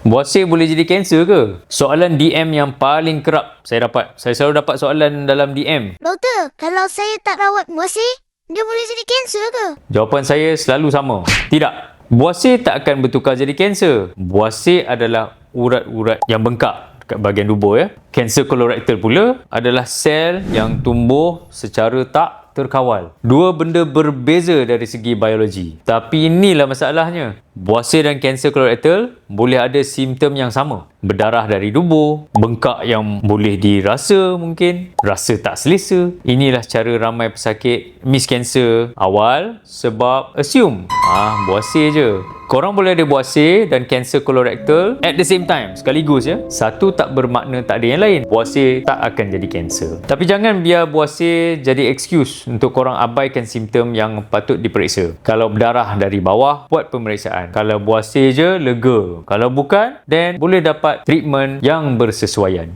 Buasir boleh jadi kanser ke? Soalan DM yang paling kerap saya dapat. Saya selalu dapat soalan dalam DM. Doktor, kalau saya tak rawat buasir, dia boleh jadi kanser ke? Jawapan saya selalu sama. Tidak. Buasir tak akan bertukar jadi kanser. Buasir adalah urat-urat yang bengkak dekat bahagian tubuh ya. Kanser kolorektal pula adalah sel yang tumbuh secara tak terkawal. Dua benda berbeza dari segi biologi. Tapi inilah masalahnya. Buasir dan kanser kolorektal boleh ada simptom yang sama. Berdarah dari tubuh, bengkak yang boleh dirasa mungkin, rasa tak selesa. Inilah cara ramai pesakit miss kanser awal sebab assume buasir je. Korang boleh ada buasir dan kanser kolorektal at the same time, sekaligus ya. Satu tak bermakna tak ada yang lain. Buasir tak akan jadi kanser. Tapi jangan biar buasir jadi excuse untuk korang abaikan simptom yang patut diperiksa. Kalau berdarah dari bawah, buat pemeriksaan. Kalau buasir je, lega. Kalau bukan, then boleh dapat treatment yang bersesuaian.